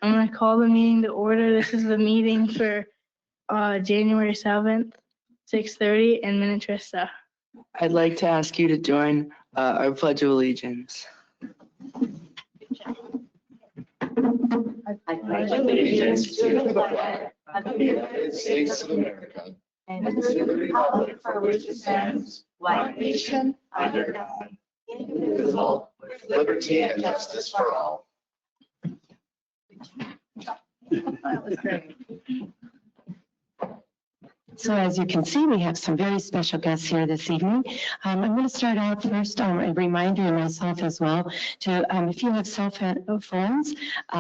I'm going to call the meeting to order. This is the meeting for January 7th, 6:30 in Minnetrista. I'd like to ask you to join our Pledge of Allegiance. I pledge allegiance to the flag of the United States of America and to the republic for which it stands, one nation, under God, indivisible, with liberty and justice for all. That was great. So as you can see, we have some very special guests here this evening. I'm going to start out first, a reminder to myself as well to, if you have cell phones,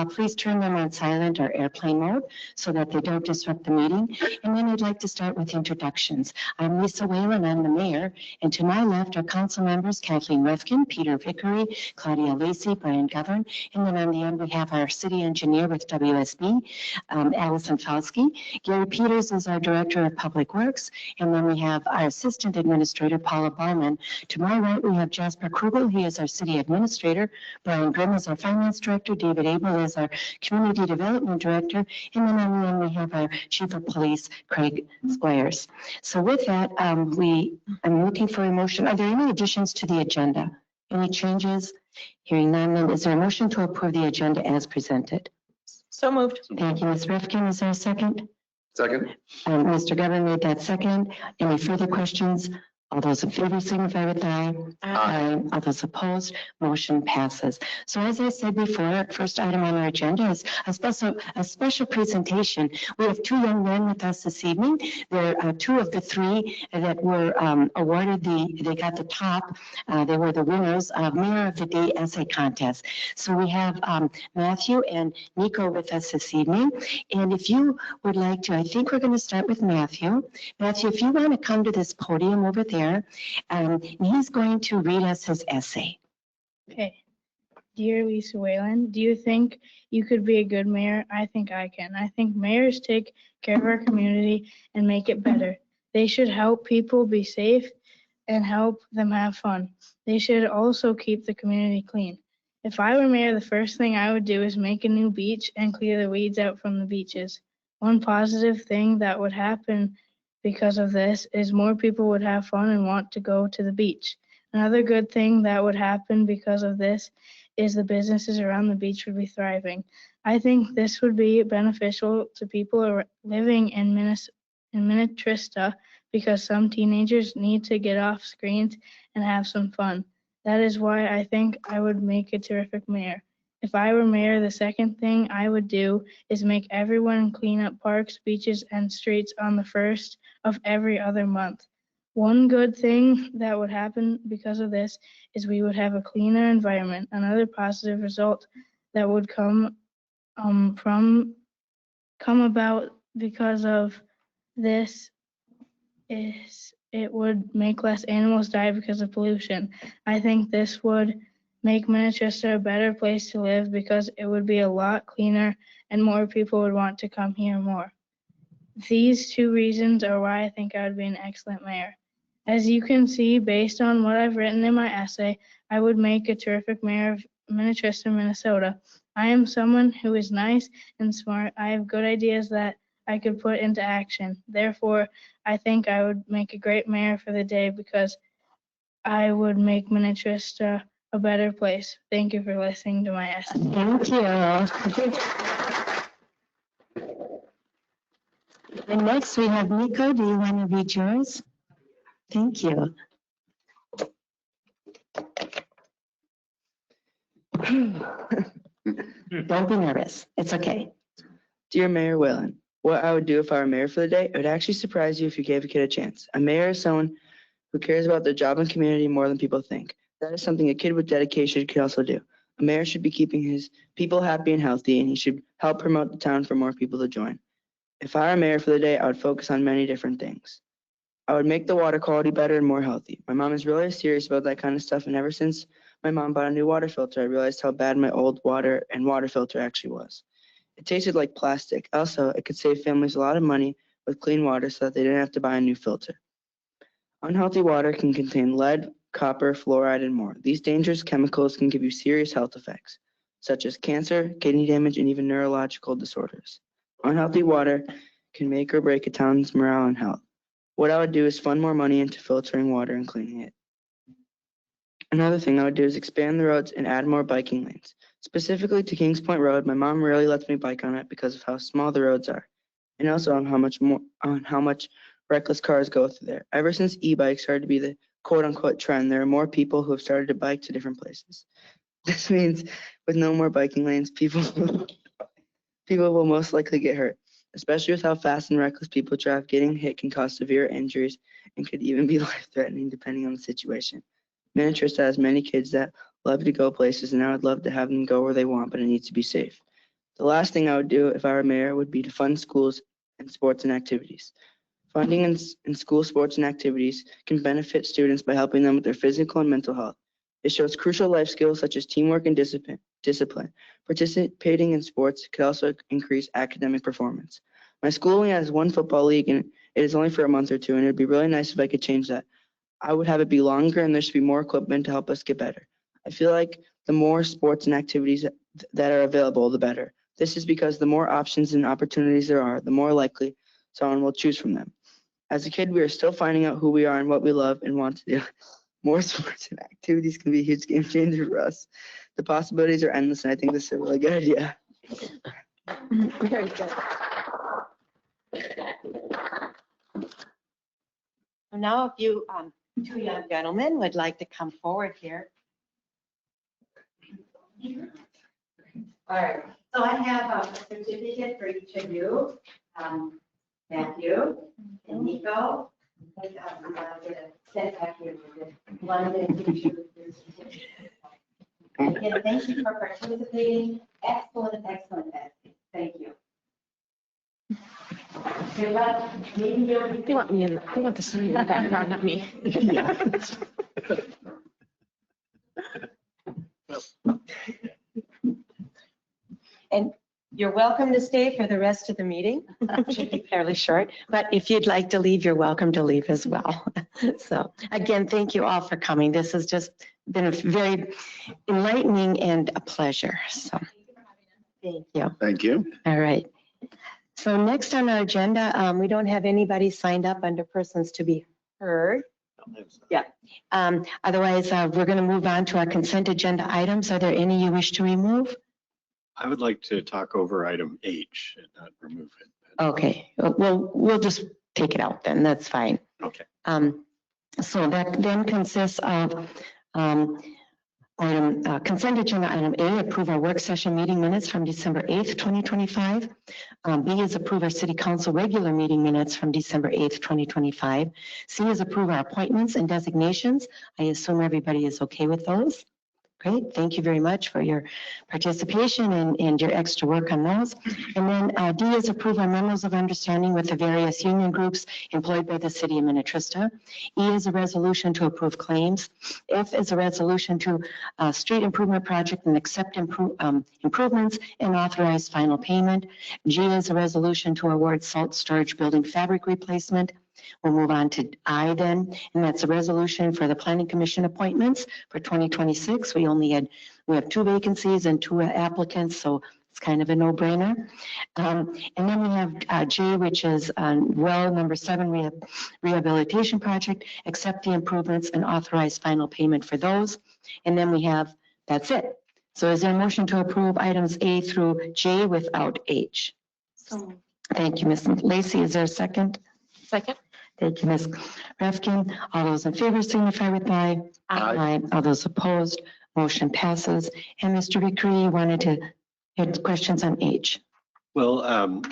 please turn them on silent or airplane mode so that they don't disrupt the meeting. And then I'd like to start with introductions. I'm Lisa Whalen, I'm the mayor, and to my left are council members Kathleen Refkin, Peter Vickery, Claudia Lacey, Brian Govern, and then on the end we have our city engineer with WSB, Allison Falsky. Gary Peters is our director of Public Works, and then we have our Assistant Administrator, Paula Ballman. To my right, we have Jasper Krugel, he is our City Administrator. Brian Grimm is our Finance Director. David Abel is our Community Development Director. And then on the end, we have our Chief of Police, Craig Squires. So with that, I'm looking for a motion. Are there any additions to the agenda? Any changes? Hearing none, then is there a motion to approve the agenda as presented? So moved. Thank you, Ms. Refkin. Is there a second? Second. Mr. Governor made that second. Any further questions? All those in favor signify with aye. Aye. All those opposed, motion passes. So as I said before, first item on our agenda is a special presentation. We have two young men with us this evening. They're two of the three that were awarded they got the top. They were the winners of Mayor of the Day essay contest. So we have Matthew and Nico with us this evening. And if you would like to, I think we're going to start with Matthew. Matthew, if you want to come to this podium over there, and he's going to read us his essay. Okay. Dear Lisa Whalen, do you think you could be a good mayor? I think I can. I think mayors take care of our community and make it better. They should help people be safe and help them have fun. They should also keep the community clean. If I were mayor, the first thing I would do is make a new beach and clear the weeds out from the beaches. One positive thing that would happen because of this is more people would have fun and want to go to the beach. Another good thing that would happen because of this is the businesses around the beach would be thriving. I think this would be beneficial to people living in Minnetrista because some teenagers need to get off screens and have some fun. That is why I think I would make a terrific mayor. If I were mayor, the second thing I would do is make everyone clean up parks, beaches, and streets on the first of every other month. One good thing that would happen because of this is we would have a cleaner environment. Another positive result that would come about because of this is it would make less animals die because of pollution. I think this would make Minnetrista a better place to live because it would be a lot cleaner and more people would want to come here more. These two reasons are why I think I would be an excellent mayor. As you can see, based on what I've written in my essay, I would make a terrific mayor of Minnetrista, Minnesota. I am someone who is nice and smart. I have good ideas that I could put into action. Therefore, I think I would make a great mayor for the day because I would make Minnetrista a better place. Thank you for listening to my essay. Thank you. And next we have Nico. Do you want to read yours? Thank you. Don't be nervous. It's okay. Dear Mayor Whalen, what I would do if I were mayor for the day, it would actually surprise you if you gave a kid a chance. A mayor is someone who cares about their job and community more than people think. That is something a kid with dedication could also do. A mayor should be keeping his people happy and healthy, and he should help promote the town for more people to join. If I were mayor for the day, I would focus on many different things. I would make the water quality better and more healthy. My mom is really serious about that kind of stuff, and ever since my mom bought a new water filter, I realized how bad my old water filter actually was. It tasted like plastic. Also, it could save families a lot of money with clean water so that they didn't have to buy a new filter. Unhealthy water can contain lead, copper, fluoride, and more. These dangerous chemicals can give you serious health effects. such as cancer, kidney damage, and even neurological disorders. Unhealthy water can make or break a town's morale and health. What I would do is fund more money into filtering water and cleaning it. Another thing I would do is expand the roads and add more biking lanes. Specifically to Kings Point Road, my mom rarely lets me bike on it because of how small the roads are, and also on how much reckless cars go through there. Ever since e-bikes started to be the quote-unquote trend, there are more people who have started to bike to different places. This means with no more biking lanes, people will most likely get hurt, especially with how fast and reckless people drive. Getting hit can cause severe injuries and could even be life-threatening depending on the situation. Minnetrista has many kids that love to go places, and I would love to have them go where they want, but it needs to be safe. The last thing I would do if I were mayor would be to fund schools and sports and activities. Funding in school sports and activities can benefit students by helping them with their physical and mental health. It shows crucial life skills such as teamwork and discipline. Participating in sports could also increase academic performance. My school only has one football league, and it is only for a month or two, and it would be really nice if I could change that. I would have it be longer, and there should be more equipment to help us get better. I feel like the more sports and activities that are available, the better. This is because the more options and opportunities there are, the more likely someone will choose from them. As a kid, we are still finding out who we are and what we love and want to do. More sports and activities can be a huge game changer for us. The possibilities are endless, and I think this is a really good idea. Very good. So now if you two young gentlemen would like to come forward here. All right, so I have a certificate for each of you. Matthew and Nico. I'm gonna set back here with it. One minute to give you your certificate. Again, thank you for participating. Excellent, excellent, excellent. Thank you. Okay, well, maybe you'll They want the sun in the background, not me. And you're welcome to stay for the rest of the meeting. Should be fairly short, but if you'd like to leave, you're welcome to leave as well. So again, thank you all for coming. This has just been a very enlightening and a pleasure. So thank you. Thank you. All right. So next on our agenda, we don't have anybody signed up under persons to be heard. Yeah. Otherwise, we're going to move on to our consent agenda items. Are there any you wish to remove? I would like to talk over item H and not remove it. Okay, well, we'll just take it out then. That's fine. Okay. So that then consists of consent agenda item A, approve our work session meeting minutes from December 8th, 2025. B is approve our city council regular meeting minutes from December 8th, 2025. C is approve our appointments and designations. I assume everybody is okay with those. Great, thank you very much for your participation and your extra work on those. And then D is approve our memos of understanding with the various union groups employed by the city of Minnetrista. E is a resolution to approve claims. F is a resolution to street improvement project and accept improvements and authorize final payment. G is a resolution to award salt storage building fabric replacement. We'll move on to I then, and that's a resolution for the Planning Commission appointments for 2026. We have 2 vacancies and 2 applicants, so it's kind of a no-brainer. And then we have J, which is well number 7 rehabilitation project, accept the improvements and authorize final payment for those. And then we have, that's it. So is there a motion to approve items A through J without H? So, Thank you, Ms. Lacy. Is there a second? second? Thank you, Ms. Refkin. All those in favor signify with aye. Aye. All those opposed, motion passes. And Mr. Vickery, you wanted to have questions on H. Well,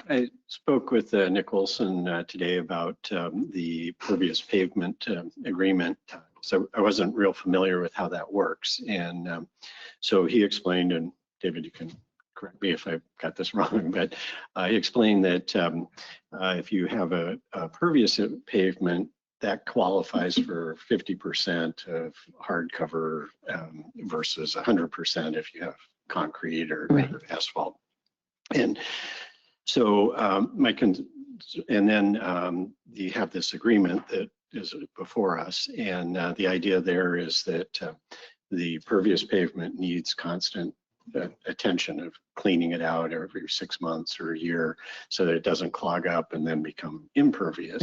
I spoke with Nick Olson today about the pervious pavement agreement. So I wasn't real familiar with how that works. And so he explained, and David, you can correct me if I got this wrong, but he explained that if you have a pervious pavement, that qualifies for 50% of hardcover versus 100% if you have concrete or asphalt. And so and then you have this agreement that is before us, and the idea there is that the pervious pavement needs constant attention of cleaning it out every 6 months or a year so that it doesn't clog up and then become impervious.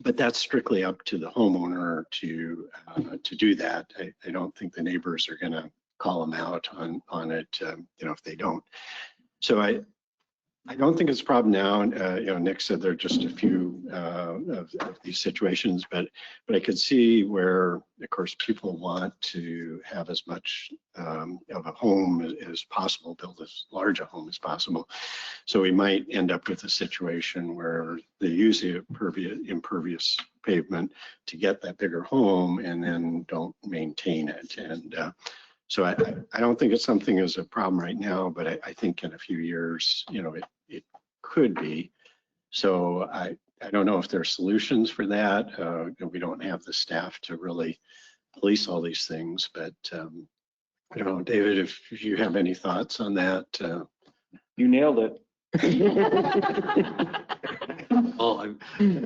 But that's strictly up to the homeowner to do that. I don't think the neighbors are going to call them out on it, if they don't. So I don't think it's a problem now. Nick said there are just a few of these situations, but I could see where, of course, people want to have as much of a home as possible, build as large a home as possible. So we might end up with a situation where they use the impervious pavement to get that bigger home and then don't maintain it. And so I don't think it's something as a problem right now, but I think in a few years, it could be. So I don't know if there are solutions for that. We don't have the staff to really police all these things, but I don't know, David, if you have any thoughts on that. You nailed it. Well, I'm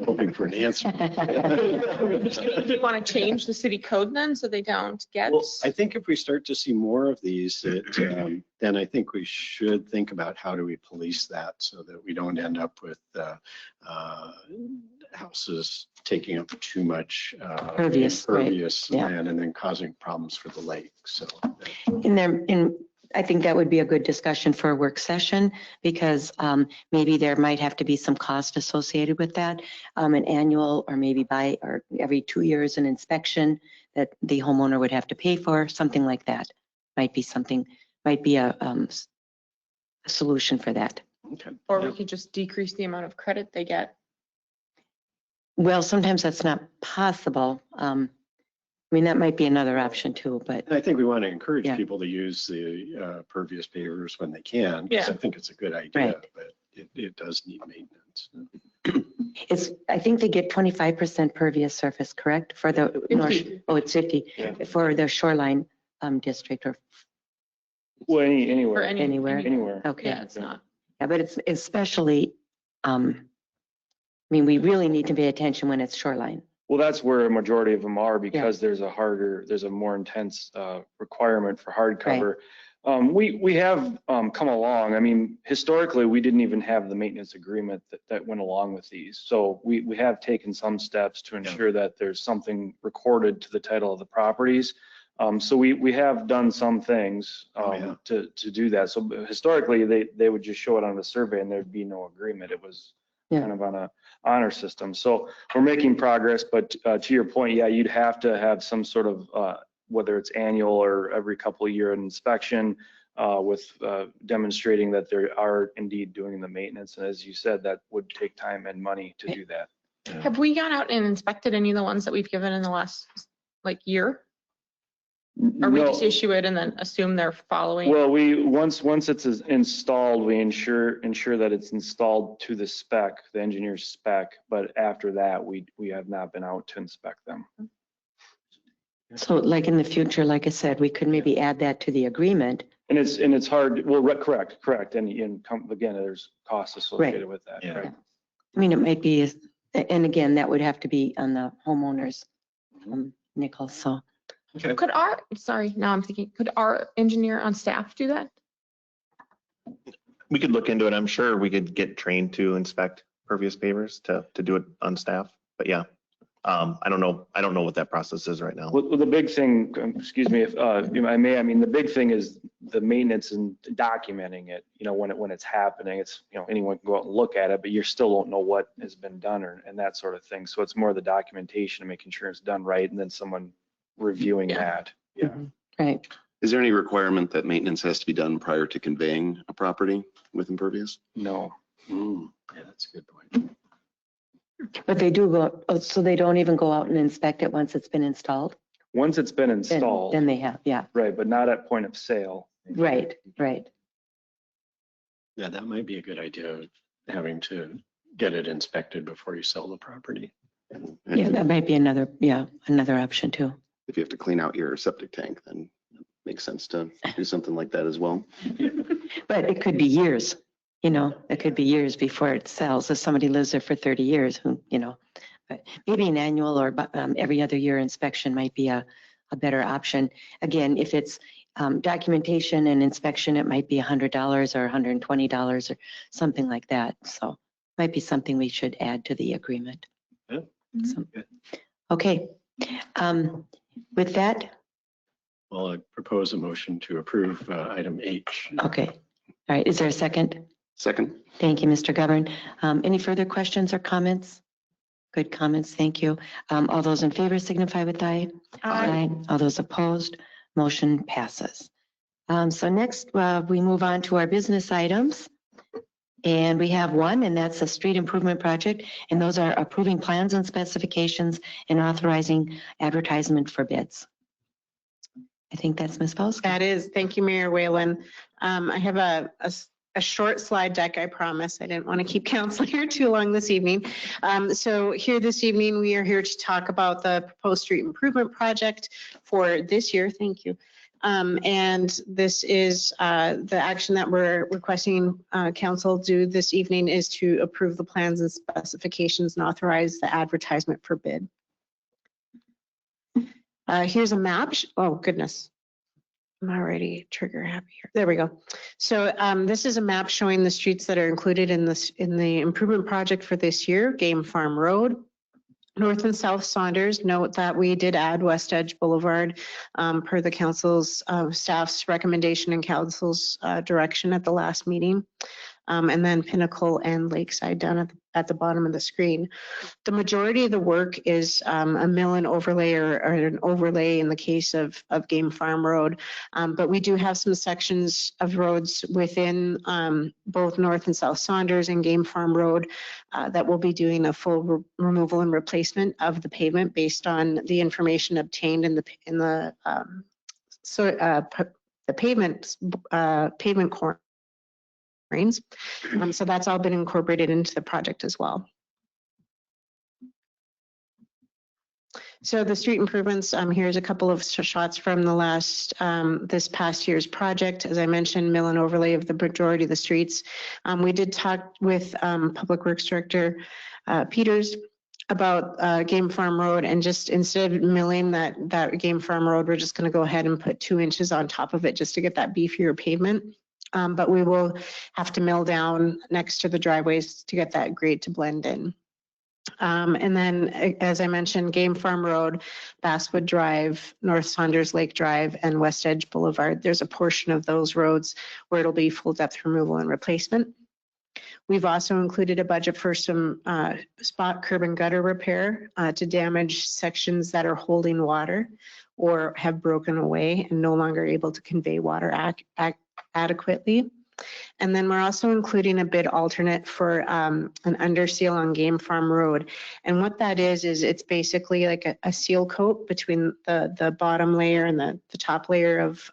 hoping for an answer. Do you want to change the city code then so they don't get? Well, I think if we start to see more of these, then I think we should think about how do we police that so that we don't end up with houses taking up too much Impervious, right. Yeah. land and then causing problems for the lake. So I think that would be a good discussion for a work session because maybe there might have to be some cost associated with that, an annual or maybe or every 2 years an inspection that the homeowner would have to pay for, something like that. Might be a solution for that. okay. Or we could just decrease the amount of credit they get. Well, sometimes that's not possible. I mean, that might be another option too, but And I think we want to encourage Yeah. people to use the pervious pavers when they can, because Yeah. I think it's a good idea, Right. but it does need maintenance. I think they get 25% pervious surface, correct? For the north, 50. it's 50 Yeah. for the shoreline district or Well, For anywhere, anywhere. anywhere. Okay. Yeah, it's not. Yeah, but it's especially, we really need to pay attention when it's shoreline. Well, that's where a majority of them are because there's a more intense requirement for hardcover. We have come along. I mean, historically, we didn't even have the maintenance agreement that went along with these. So we have taken some steps to ensure that there's something recorded to the title of the properties. So we have done some things to do that. So historically, they would just show it on the survey and there'd be no agreement. It was kind of on a honor system. So we're making progress, but to your point, yeah, you'd have to have some sort of, whether it's annual or every couple of year inspection with demonstrating that they are indeed doing the maintenance. And as you said, that would take time and money to do that. Have we gone out and inspected any of the ones that we've given in the last year? Or we No. just issue it and then assume they're following? Well, once it's installed, we ensure that it's installed to the spec, the engineer's spec. But after that, we have not been out to inspect them. So like in the future, like I said, we could maybe add that to the agreement. And it's hard. Well, correct. And again, there's costs associated with that. Yeah. Right? It might be, and again, that would have to be on the homeowners, nickel, so. Could our engineer on staff do that? We could look into it. I'm sure we could get trained to inspect pervious pavers to do it on staff. But yeah, I don't know what that process is right now. Well, the big thing, excuse me, if I may, the big thing is the maintenance and documenting it. When it's happening, it's anyone can go out and look at it, but you still don't know what has been done and that sort of thing. So it's more the documentation and making sure it's done right, and then someone reviewing that. Yeah. Right. Is there any requirement that maintenance has to be done prior to conveying a property with impervious? No. Yeah, that's a good point. But they do go, so they don't even go out and inspect it once it's been installed? Once it's been installed, Then they have, yeah, right, but not at point of sale. right. Yeah, that might be a good idea, having to get it inspected before you sell the property. And Yeah, that might be another option too. if you have to clean out your septic tank, then it makes sense to do something like that as well. But it could be years, it could be years before it sells. If somebody lives there for 30 years, but maybe an annual or every other year inspection might be a better option. Again, if it's documentation and inspection, it might be $100 or $120 or something like that. So might be something we should add to the agreement. Yeah. So, Good. okay. With that, Well, I propose a motion to approve item H. okay. All right. Is there a second? Second. Thank you, Mr. Govern. Any further questions or comments? Good comments. Thank you. All those in favor signify with aye. Aye. All those opposed, motion passes. So next, we move on to our business items. And we have one, and that's a street improvement project. And those are approving plans and specifications and authorizing advertisement for bids. I think that's Ms. Polsky. That is, thank you, Mayor Whalen. I have a short slide deck, I promise. I didn't want to keep council here too long this evening. So here this evening, we are here to talk about the proposed street improvement project for this year. Thank you. And this is the action that we're requesting council do this evening is to approve the plans and specifications and authorize the advertisement for bid. Here's a map. Oh, goodness. I'm already trigger happy here. There we go. So this is a map showing the streets that are included in the improvement project for this year. Game Farm Road, North and South Saunders. Note that we did add West Edge Boulevard per the council's staff's recommendation and council's direction at the last meeting. And then Pinnacle and Lakeside down at the bottom of the screen. The majority of the work is a mill and overlay or an overlay in the case of Game Farm Road. But we do have some sections of roads within both North and South Saunders and Game Farm Road that will be doing a full removal and replacement of the pavement based on the information obtained in the pavement core. So that's all been incorporated into the project as well. So the street improvements, here's a couple of shots from the last, this past year's project. As I mentioned, mill and overlay of the majority of the streets. We did talk with Public Works Director Peters about Game Farm Road, and just instead of milling that Game Farm Road, we're just going to go ahead and put 2 inches on top of it just to get that beefier pavement. But we will have to mill down next to the driveways to get that grade to blend in. And then, as I mentioned, Game Farm Road, Basswood Drive, North Saunders Lake Drive, and West Edge Boulevard. There's a portion of those roads where it'll be full depth removal and replacement. We've also included a budget for some spot curb and gutter repair to damage sections that are holding water or have broken away and no longer able to convey water adequately. And then we're also including a bid alternate for an underseal on Game Farm Road. And what that is it's basically like a seal coat between the bottom layer and the top layer of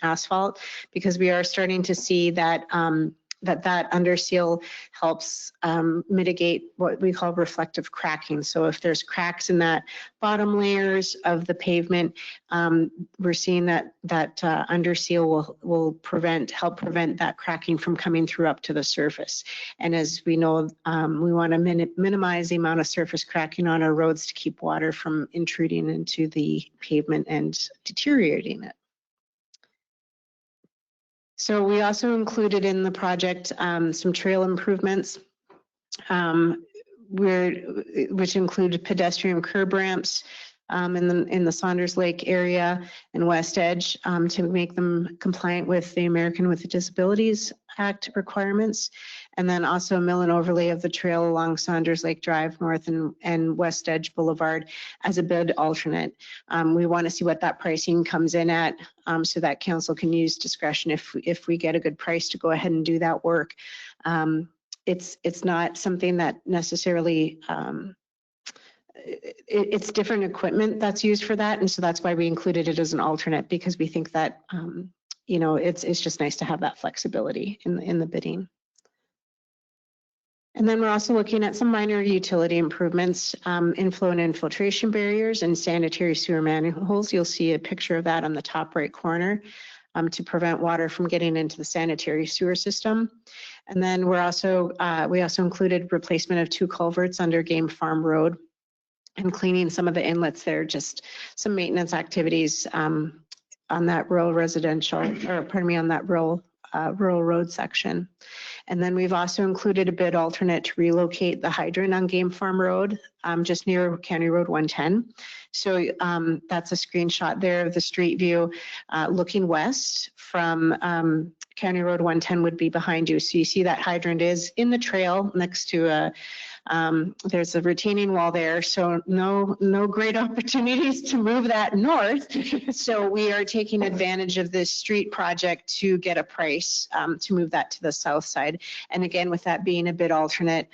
asphalt, because we are starting to see that that underseal helps mitigate what we call reflective cracking. So if there's cracks in that bottom layers of the pavement, we're seeing that underseal will help prevent that cracking from coming through up to the surface. And as we know, we want to minimize the amount of surface cracking on our roads to keep water from intruding into the pavement and deteriorating it. So we also included in the project some trail improvements, which included pedestrian curb ramps in the Saunders Lake area and West Edge to make them compliant with the American with Disabilities Act requirements. And then also mill and overlay of the trail along Saunders Lake Drive North and West Edge Boulevard as a bid alternate. We want to see what that pricing comes in at so that council can use discretion if we get a good price to go ahead and do that work. It's not something that necessarily, it's different equipment that's used for that. And so that's why we included it as an alternate, because we think that, it's just nice to have that flexibility in the bidding. And then we're also looking at some minor utility improvements, inflow and infiltration barriers and sanitary sewer manholes. You'll see a picture of that on the top right corner to prevent water from getting into the sanitary sewer system. And then we also included replacement of 2 culverts under Game Farm Road and cleaning some of the inlets there, just some maintenance activities rural residential, or pardon me, on that rural road section. And then we've also included a bid alternate to relocate the hydrant on Game Farm Road, just near County Road 110. So that's a screenshot there of the street view looking west from County Road 110 would be behind you. So you see that hydrant is in the trail next to there's a retaining wall there, so no great opportunities to move that north. So we are taking advantage of this street project to get a price to move that to the south side. And again, with that being a bid alternate,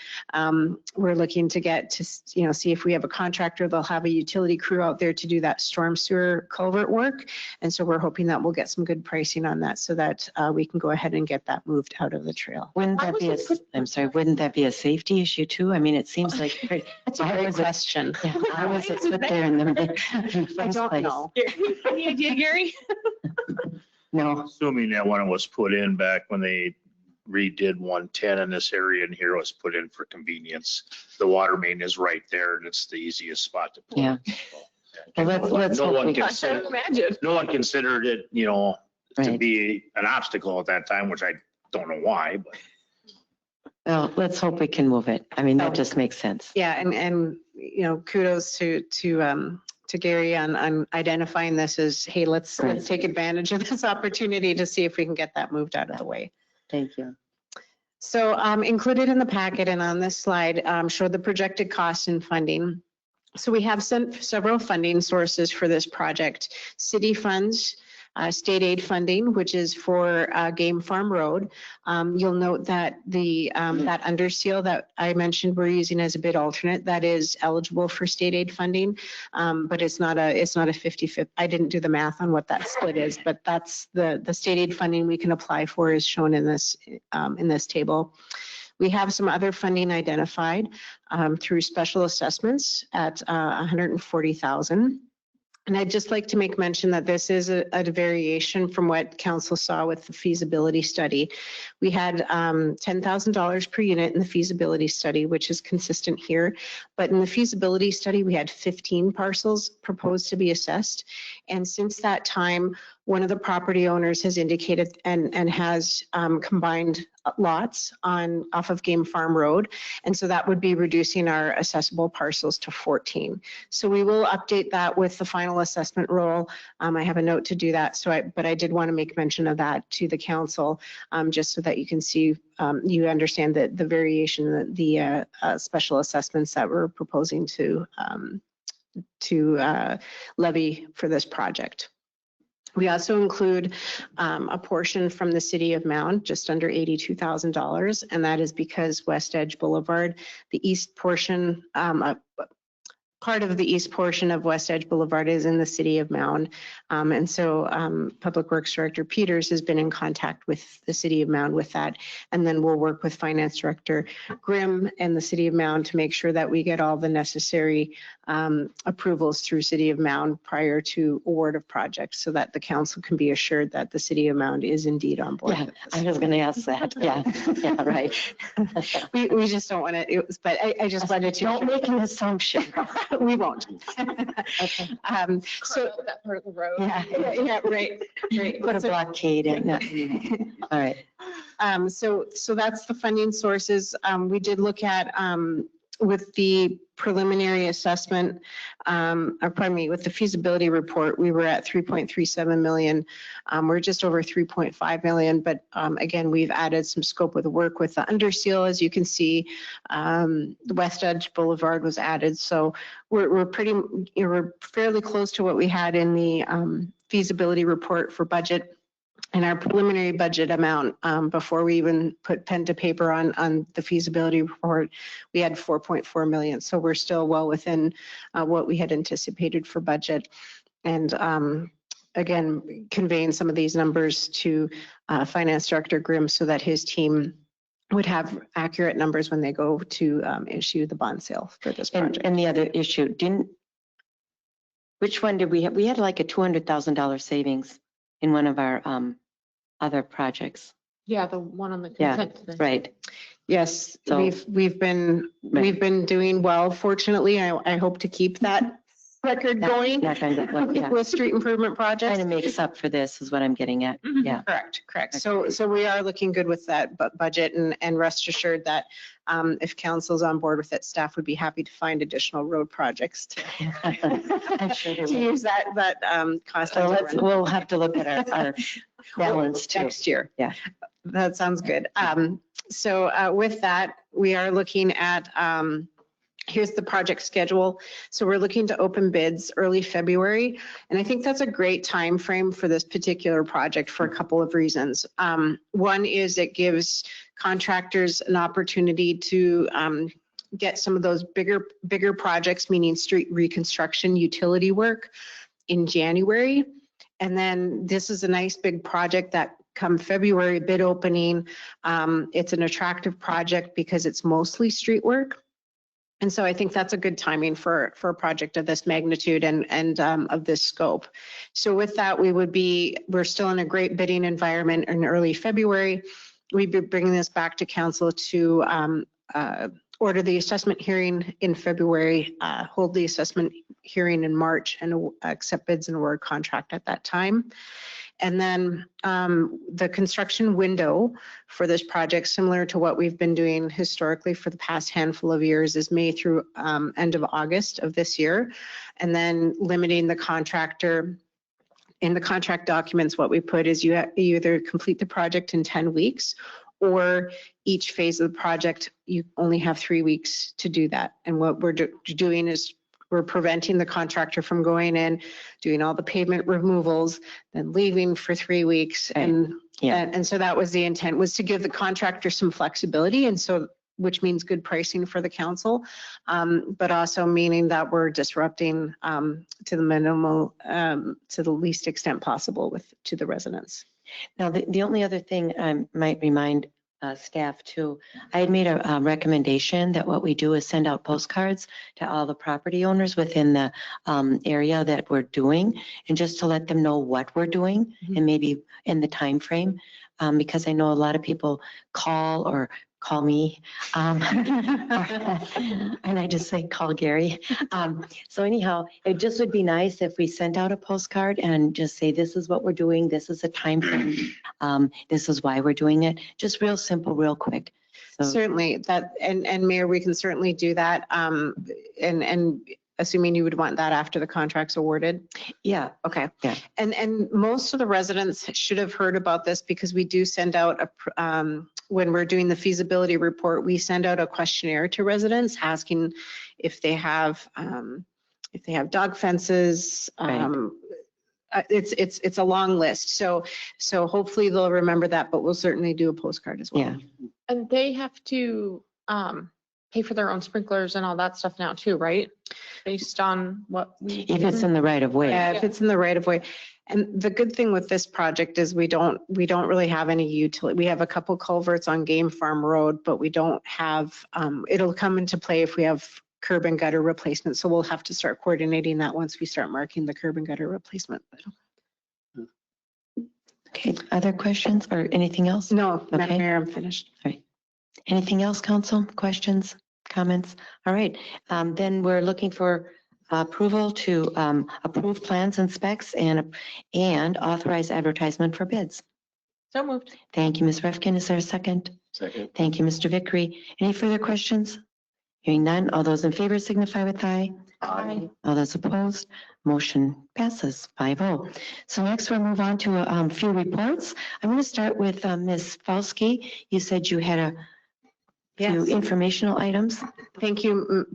we're looking to get to, see if we have a contractor. They'll have a utility crew out there to do that storm sewer culvert work. And so we're hoping that we'll get some good pricing on that so that we can go ahead and get that moved out of the trail. Wouldn't that be I'm sorry, wouldn't that be a safety issue too? I mean, it seems like. That's a great question. Yeah, why was it put there in the I first don't place? know. Any idea, Gary? No, Assuming that when it was put in back when they redid 110 in this area and here was put in for convenience, the water main is right there and it's the easiest spot to put. Yeah. Well, let's no hope one we I can. can't imagine. No one considered it, to Right. be an obstacle at that time, which I don't know why, but. Well, let's hope we can move it. I mean, that just makes sense. Yeah, and kudos to Gary on identifying this as, hey, let's take advantage of this opportunity to see if we can get that moved out of the way. Thank you. So included in the packet and on this slide show the projected costs and funding. So we have several funding sources for this project. City funds, state aid funding, which is for Game Farm Road. You'll note that that underseal that I mentioned we're using as a bid alternate, that is eligible for state aid funding, but it's not a 50-50. I didn't do the math on what that split is, but that's the state aid funding we can apply for is shown in this table. We have some other funding identified through special assessments at $140,000. And I'd just like to make mention that this is a variation from what council saw with the feasibility study. We had $10,000 per unit in the feasibility study, which is consistent here. But in the feasibility study, we had 15 parcels proposed to be assessed. And since that time, one of the property owners has indicated and has combined lots off of Game Farm Road. And so that would be reducing our assessable parcels to 14. So we will update that with the final assessment roll. I have a note to do that. But I did want to make mention of that to the council, just so that you can see, you understand that the variation, the special assessments that we're proposing to levy for this project. We also include a portion from the city of Mound, just under $82,000, and that is because West Edge Boulevard, the east portion, part of the east portion of West Edge Boulevard is in the city of Mound. And so Public Works Director Peters has been in contact with the city of Mound with that. And then we'll work with Finance Director Grimm and the city of Mound to make sure that we get all the necessary approvals through city of Mound prior to award of projects so that the council can be assured that the city of Mound is indeed on board. Yeah, with this. I was going to ask that. Yeah, yeah, right. We just don't want to, but I just wanted to. Don't make an assumption. We won't. Okay. So That part of the road. yeah, right. Put a blockade in. All right. So that's the funding sources. We did look at with the preliminary assessment, or pardon me, with the feasibility report, we were at 3.37 million. We're just over 3.5 million, but again, we've added some scope of the work with the underseal. As you can see, the West Edge Boulevard was added. So we're fairly close to what we had in the feasibility report for budget. And our preliminary budget amount, before we even put pen to paper on the feasibility report, we had 4.4 million. So we're still well within what we had anticipated for budget. And again, conveying some of these numbers to Finance Director Grimm so that his team would have accurate numbers when they go to issue the bond sale for this project. And the other issue, which one did we have? We had like a $200,000 savings in one of our other projects. Yeah, the one on the Yeah, consent. today. right. Yes, So- we've been doing well. Fortunately, I hope to keep that record going That kind of, like, yeah. with street improvement projects. Kind of makes up for this is what I'm getting at. Mhm. Yeah. Correct. So we are looking good with that budget, and rest assured that if council's on board with it, staff would be happy to find additional road projects to I'm sure they to will. use that cost. So we'll have to look at our balance too. Next year. Yeah. That sounds good. So with that, we are looking at, here's the project schedule. So we're looking to open bids early February. And I think that's a great time frame for this particular project for a couple of reasons. One is it gives contractors an opportunity to get some of those bigger projects, meaning street reconstruction, utility work in January. And then this is a nice big project that come February bid opening. It's an attractive project because it's mostly street work. And so I think that's a good timing for a project of this magnitude and of this scope. So with that, we're still in a great bidding environment in early February. We'd be bringing this back to council to order the assessment hearing in February, hold the assessment hearing in March, and accept bids and award contract at that time. And then the construction window for this project, similar to what we've been doing historically for the past handful of years, is May through end of August of this year. And then limiting the contractor. In the contract documents, what we put is you either complete the project in 10 weeks or each phase of the project, you only have 3 weeks to do that. And what we're doing is we're preventing the contractor from going in, doing all the pavement removals, then leaving for 3 weeks. And so that was the intent, was to give the contractor some flexibility. And so, which means good pricing for the council, but also meaning that we're disrupting to the minimal, to the least extent possible to the residents. Now, the only other thing I might remind staff too, I had made a recommendation that what we do is send out postcards to all the property owners within the area that we're doing, and just to let them know what we're doing and maybe in the time frame, because I know a lot of people call me, and I just say, call Gary. So anyhow, it just would be nice if we sent out a postcard and just say, this is what we're doing, this is a time frame, this is why we're doing it, just real simple, real quick. So, certainly that, and Mayor, we can certainly do that. And assuming you would want that after the contract's awarded. yeah, Okay. Yeah. And most of the residents should have heard about this because we do send out when we're doing the feasibility report, we send out a questionnaire to residents asking if they have dog fences. It's a long list. So hopefully they'll remember that, but we'll certainly do a postcard as well. Yeah. And they have to pay for their own sprinklers and all that stuff now too, right? Based on what we. if it's in the right of way. Yeah, if it's in the right of way. And the good thing with this project is we don't really have any utility. We have a couple culverts on Game Farm Road, but we don't have, it'll come into play if we have curb and gutter replacement. So we'll have to start coordinating that once we start marking the curb and gutter replacement. Okay, other questions or anything else? No, Madam Okay. Mayor, I'm finished. All right. Anything else, council? Questions, comments? All right, then we're looking for approval to approve plans and specs and authorize advertisement for bids. So moved. Thank you, Ms. Refkin. Is there a second? Second. Thank you, Mr. Vickery. Any further questions? Hearing none, all those in favor signify with aye. Aye. All those opposed, motion passes 5-0. So next we'll move on to a few reports. I'm going to start with Ms. Falsky. You said you had a few Yes. informational items. Thank you,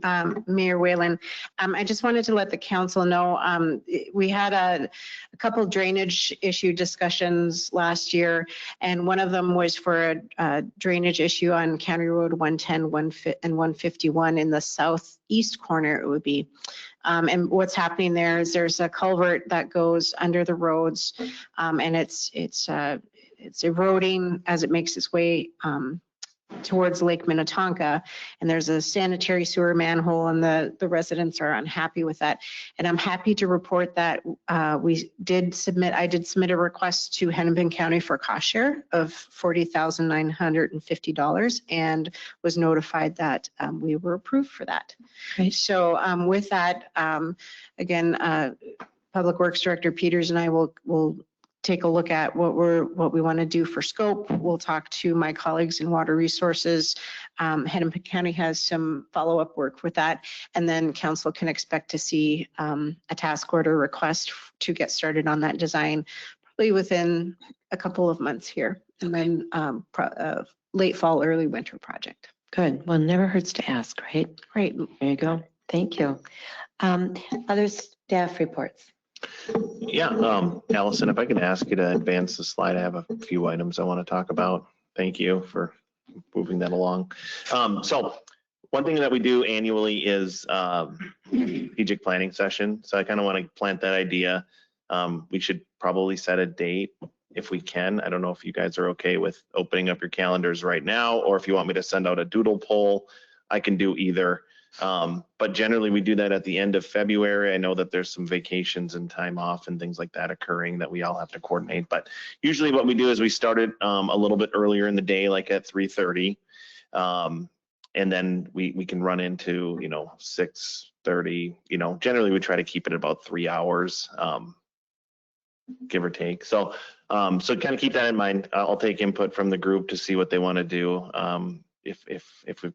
Mayor Whalen. I just wanted to let the council know, we had a couple drainage issue discussions last year, and one of them was for a drainage issue on County Road 110 and 151 in the southeast corner it would be. And what's happening there is there's a culvert that goes under the roads, and it's eroding as it makes its way towards Lake Minnetonka. And there's a sanitary sewer manhole and the residents are unhappy with that. And I'm happy to report that I did submit a request to Hennepin County for cost share of $40,950 and was notified that we were approved for that. Great. So with that, again, Public Works Director Peters and I will take a look at what we want to do for scope. We'll talk to my colleagues in Water Resources. Hennepin County has some follow-up work with that. And then council can expect to see a task order request to get started on that design probably within a couple of months here. And then late fall, early winter project. Good. Well, never hurts to ask, right? Great. There you go. Thank you. Other staff reports. Yeah, Allison, if I can ask you to advance the slide, I have a few items I want to talk about. Thank you for moving that along. So one thing that we do annually is strategic planning session. So I kind of want to plant that idea. We should probably set a date if we can. I don't know if you guys are okay with opening up your calendars right now, or if you want me to send out a doodle poll, I can do either. But generally we do that at the end of February. I know that there's some vacations and time off and things like that occurring that we all have to coordinate. But usually what we do is we start it a little bit earlier in the day, like at 3:30. And then we can run into, 6:30, generally we try to keep it about 3 hours, give or take. So kind of keep that in mind. I'll take input from the group to see what they want to do. If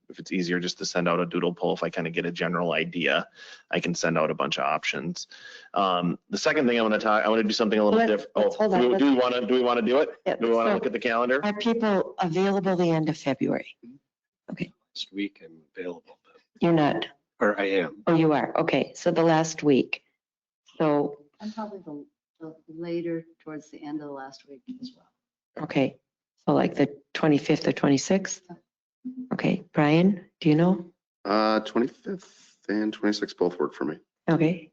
it's easier just to send out a doodle poll, if I kind of get a general idea, I can send out a bunch of options. The second thing I want to do something a little different. Hold on. Do we want to do it? Yeah, Do we want to so look at the calendar? Are people available the end of February? Last week I'm available, You're not, or I am. oh, you are. Okay, so the last week. So, I'm probably the later towards the end of the last week as well. okay, so like the 25th or 26th? Okay, Brian, do you know? 25th and 26th both work for me. Okay,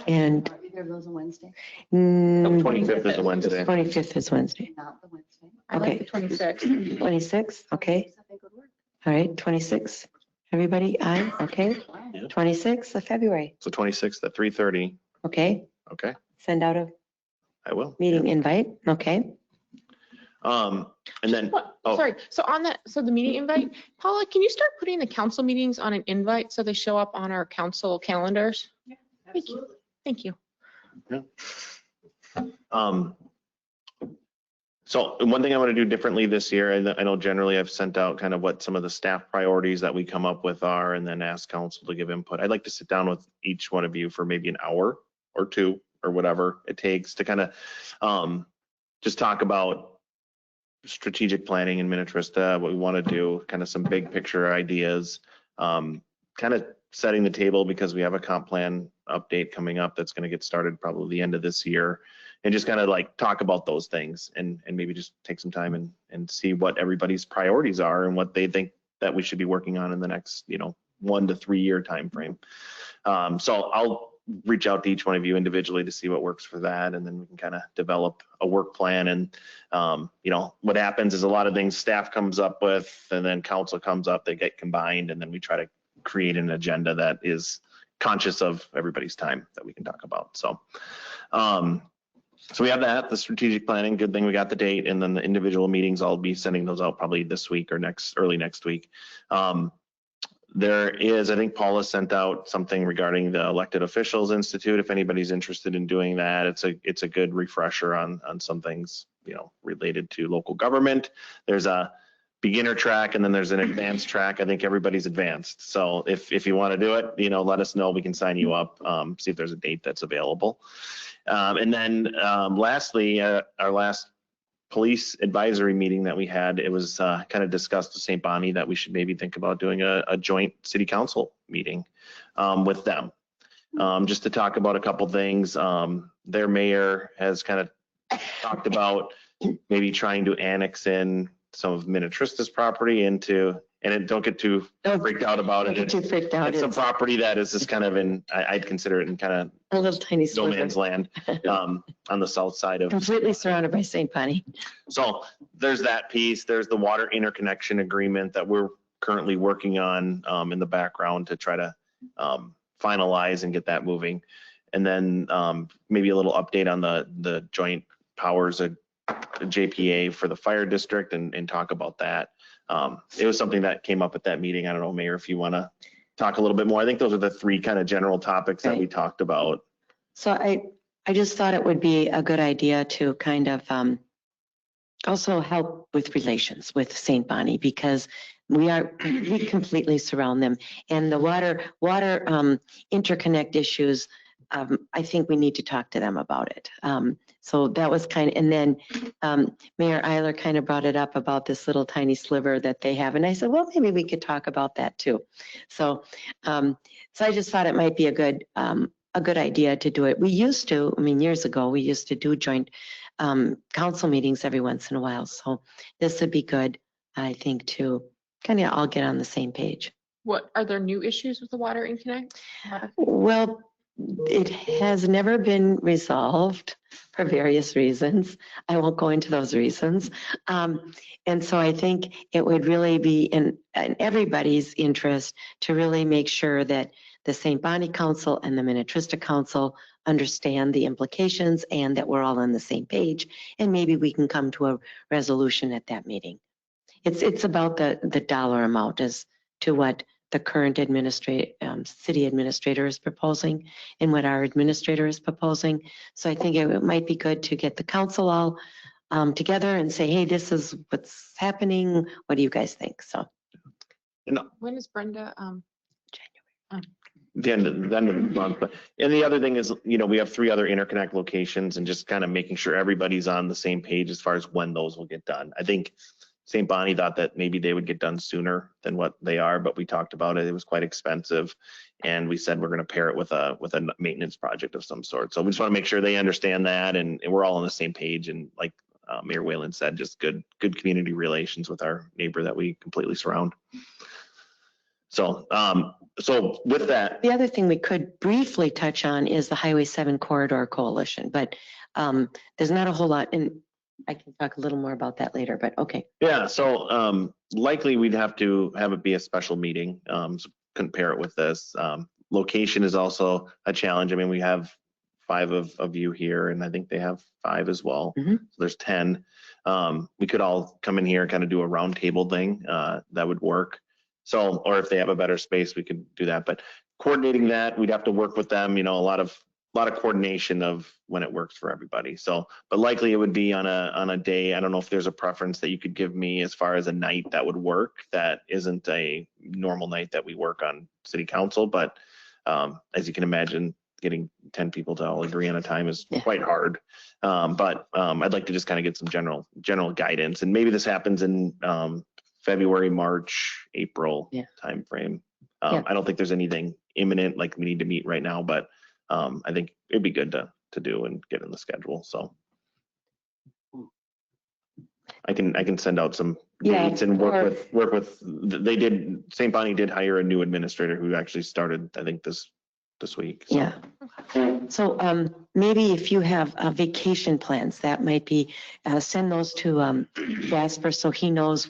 and Are either of those a Wednesday? 25th is a Wednesday. 25th is Wednesday. Not the Wednesday. Okay. 26th, okay. I think would work. All right, 26th. Everybody, aye, okay. 26th of February, So 26th at 3:30. okay. Okay, Send out a I will. meeting invite, okay. And then, Sorry, so on that, so the meeting invite, Paula, can you start putting the council meetings on an invite so they show up on our council calendars? Yeah, Thank you. Thank you. So one thing I want to do differently this year, I know generally I've sent out kind of what some of the staff priorities that we come up with are, and then ask council to give input. I'd like to sit down with each one of you for maybe an hour or two or whatever it takes to kind of just talk about strategic planning in Minnetrista, what we want to do, kind of some big picture ideas, kind of setting the table because we have a comp plan update coming up that's going to get started probably the end of this year, and just kind of like talk about those things and maybe just take some time and see what everybody's priorities are and what they think that we should be working on in the next 1 to 3 year time frame. So I'll reach out to each one of you individually to see what works for that, and then we can kind of develop a work plan. And what happens is a lot of things staff comes up with and then council comes up, they get combined, and then we try to create an agenda that is conscious of everybody's time that we can talk about. So we have that, the strategic planning, good thing we got the date, and then the individual meetings, I'll be sending those out probably this week or early next week. There is, I think Paula sent out something regarding the Elected Officials Institute. If anybody's interested in doing that, it's a good refresher on some things, related to local government. There's a beginner track and then there's an advanced track. I think everybody's advanced. So if you want to do it, let us know. We can sign you up, see if there's a date that's available. And then lastly, our last police advisory meeting that we had, it was kind of discussed with St. Bonnie that we should maybe think about doing a joint city council meeting with them, just to talk about a couple things. Their mayor has kind of talked about maybe trying to annex in some of Minnetrista's property into don't get too freaked out about Don't it. get too freaked out. It's a It's property that is just kind of I'd consider it in kind of a little tiny no sliver, man's land on the south side of. completely surrounded by St. Bonnie. So there's that piece. There's the water interconnection agreement that we're currently working on in the background to try to finalize and get that moving. And then maybe a little update on the joint powers of JPA for the fire district and talk about that. It was something that came up at that meeting. I don't know, Mayor, if you want to talk a little bit more. I think those are the three kind of general topics that we talked about. So I just thought it would be a good idea to kind of also help with relations with St. Bonnie, because we completely surround them. And the water interconnect issues, I think we need to talk to them about it. So that was kind of, and then Mayor Eiler kind of brought it up about this little tiny sliver that they have. And I said, well, maybe we could talk about that too. So I just thought it might be a good idea to do it. We used to, I mean, years ago, we used to do joint council meetings every once in a while. So this would be good, I think, to kind of all get on the same page. What, are there new issues with the water interconnect? Well, it has never been resolved for various reasons. I won't go into those reasons. And so I think it would really be in everybody's interest to really make sure that the St. Bonnie Council and the Minnetrista Council understand the implications and that we're all on the same page. And maybe we can come to a resolution at that meeting. It's about the dollar amount as to what the current city administrator is proposing and what our administrator is proposing. So I think it might be good to get the council all together and say, hey, this is what's happening. What do you guys think? So. When is Brenda? The end of the month. And the other thing is, we have 3 other interconnect locations and just kind of making sure everybody's on the same page as far as when those will get done. I think St. Bonnie thought that maybe they would get done sooner than what they are, but we talked about it. It was quite expensive. And we said we're going to pair it with a maintenance project of some sort. So we just want to make sure they understand that and we're all on the same page. And like Mayor Whalen said, just good community relations with our neighbor that we completely surround. So with that. The other thing we could briefly touch on is the Highway 7 Corridor Coalition, but there's not a whole lot, and I can talk a little more about that later, but okay. Yeah, so likely we'd have to have it be a special meeting, so compare it with this. Location is also a challenge. I mean, we have 5 of you here, and I think they have 5 as well. Mm-hmm. So there's 10. We could all come in here and kind of do a round table thing. That would work. So, or if they have a better space, we could do that. But coordinating that, we'd have to work with them, a lot of coordination of when it works for everybody. So, but likely it would be on a day. I don't know if there's a preference that you could give me as far as a night that would work. That isn't a normal night that we work on city council, but as you can imagine, getting 10 people to all agree on a time is quite hard. But I'd like to just kind of get some general guidance, and maybe this happens in February, March, April timeframe. I don't think there's anything imminent like we need to meet right now, but I think it'd be good to do and get in the schedule. So I can send out some dates and work with. St. Bonnie did hire a new administrator who actually started, I think, this week. So. Yeah. So maybe if you have vacation plans, that might be, send those to Jasper so he knows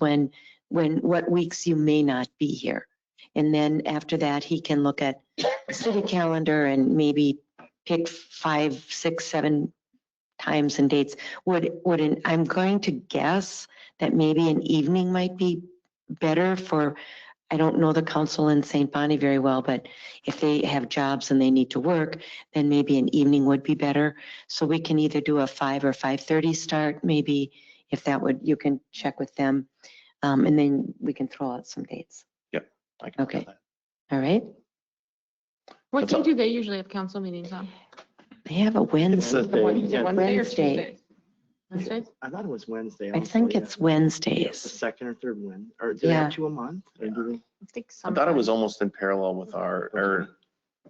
what weeks you may not be here. And then after that, he can look at the city calendar and maybe pick 5, 6, 7 times and dates. I'm going to guess that maybe an evening might be better for, I don't know the council in St. Bonnie very well, but if they have jobs and they need to work, then maybe an evening would be better. So we can either do a 5 or 5:30 start, maybe, if that would, you can check with them. And then we can throw out some dates. Yep. I can Okay. All right. What day do they usually have council meetings on? They have a Wednesday. Wednesday or Wednesday. Tuesday? Wednesdays? I thought it was Wednesday. I think also, it's The Wednesdays. second or third Wednesday, or do they have 2 a month? Or do I think I thought it was almost in parallel with or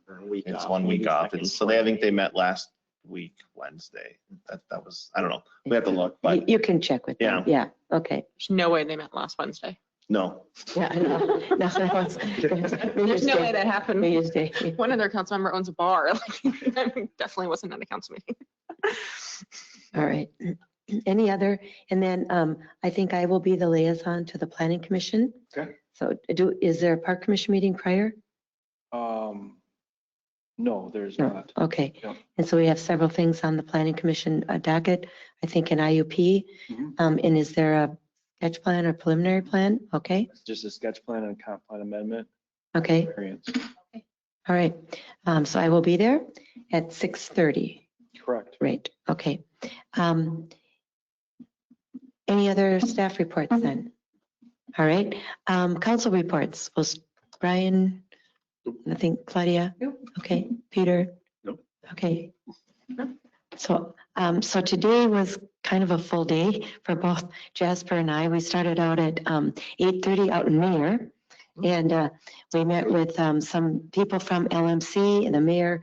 or a week it's off, 1 week maybe off. second, So I think they met last week, Wednesday. That was, I don't know. We have to look, but You can check with them. Yeah. Okay. There's no way they met last Wednesday. No. Yeah, I know. No, that was. There's no way that New happened. Year's Day. One of their council member owns a bar. Like, definitely wasn't at a council meeting. All right. Any other? And then I think I will be the liaison to the planning commission. Okay. So is there a park commission meeting prior? No, there's No. not. Okay. Yep. And so we have several things on the planning commission docket, I think in IUP. Mhm. And is there a sketch plan or preliminary plan? Okay. Just a sketch plan and comp plan amendment. Okay. Variance. All right. So I will be there at 6:30. Correct. Right. Okay. Any other staff reports then? All right. Council reports. Was Brian? I think Claudia? Okay. Peter? Nope. Okay. So, so today was kind of a full day for both Jasper and I. We started out at 8:30 out in Mayor. And we met with some people from LMC and the mayor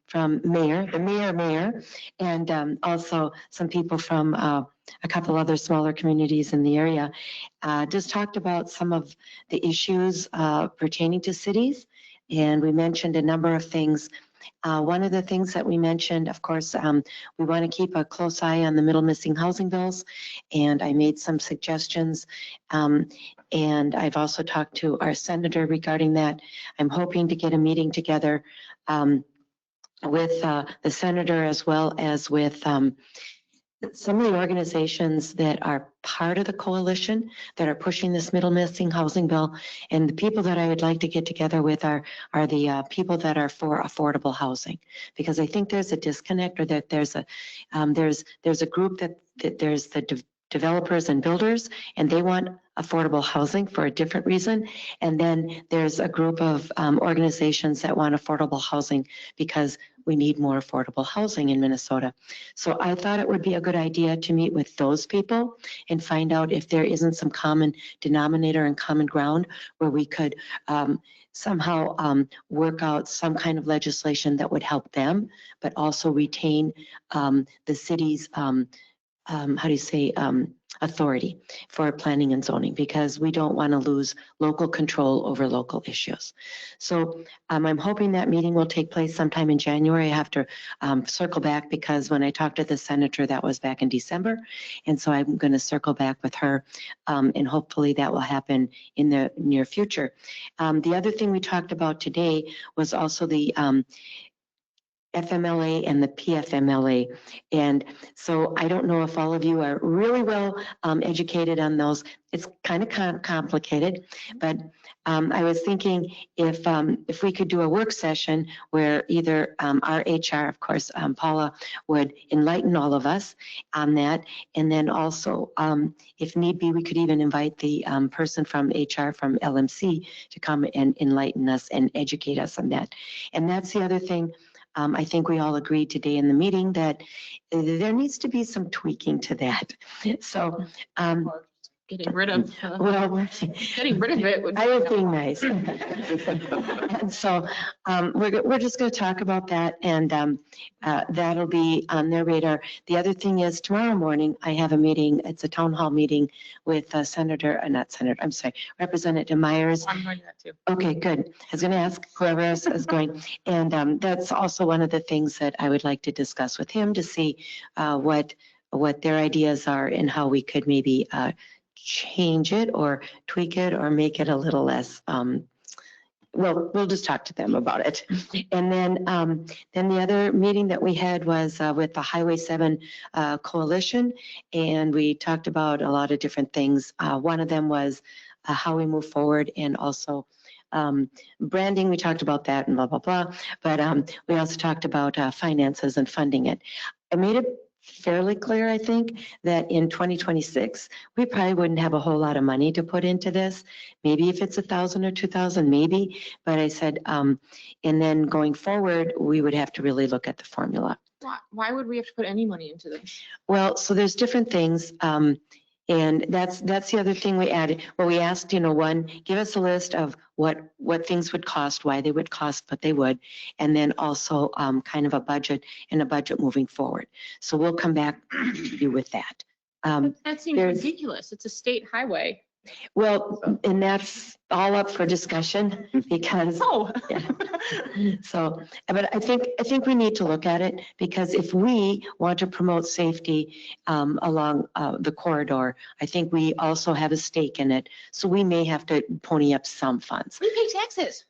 from Mayor, and also some people from a couple other smaller communities in the area. Just talked about some of the issues pertaining to cities. And we mentioned a number of things. One of the things that we mentioned, of course, we want to keep a close eye on the middle missing housing bills. And I made some suggestions. And I've also talked to our senator regarding that. I'm hoping to get a meeting together with the senator as well as with some of the organizations that are part of the coalition that are pushing this middle missing housing bill. And the people that I would like to get together with are the people that are for affordable housing, because I think there's a disconnect, or that there's a group that there's the developers and builders, and they want affordable housing for a different reason. And then there's a group of organizations that want affordable housing because we need more affordable housing in Minnesota. So I thought it would be a good idea to meet with those people and find out if there isn't some common denominator and common ground where we could somehow work out some kind of legislation that would help them, but also retain the city's authority for planning and zoning, because we don't want to lose local control over local issues. So I'm hoping that meeting will take place sometime in January. I have to circle back, because when I talked to the senator, that was back in December. And so I'm going to circle back with her, and hopefully that will happen in the near future. The other thing we talked about today was also the FMLA and the PFMLA. And so I don't know if all of you are really well educated on those. It's kind of complicated, but I was thinking if we could do a work session where either our HR, of course, Paula, would enlighten all of us on that. And then also, if need be, we could even invite the person from HR from LMC to come and enlighten us and educate us on that. And that's the other thing. I think we all agreed today in the meeting that there needs to be some tweaking to that. So, Getting rid of, well, getting rid of it would. I was being nice. And so we're just going to talk about that, and that'll be on their radar. The other thing is, tomorrow morning, I have a meeting. It's a town hall meeting with Representative Myers. I'm going to that too. Okay, good. I was going to ask whoever else is going. And that's also one of the things that I would like to discuss with him, to see what their ideas are and how we could maybe change it or tweak it or make it a little less, well, we'll just talk to them about it. And then the other meeting that we had was with the Highway 7 Coalition, and we talked about a lot of different things. One of them was how we move forward, and also branding. We talked about that and blah, blah, blah. But we also talked about finances and funding it. I made it fairly clear, I think, that in 2026, we probably wouldn't have a whole lot of money to put into this. Maybe if it's 1,000 or 2,000, maybe. But I said, and then going forward, we would have to really look at the formula. Why would we have to put any money into this? Well, so there's different things. And that's the other thing we added. Well, we asked, one, give us a list of what things would cost, why they would cost, but they would. And then also kind of a budget moving forward. So we'll come back to you with that. That seems ridiculous. It's a state highway. Well, and that's all up for discussion because, Oh. so, but I think we need to look at it because if we want to promote safety along the corridor, I think we also have a stake in it. So we may have to pony up some funds. We pay taxes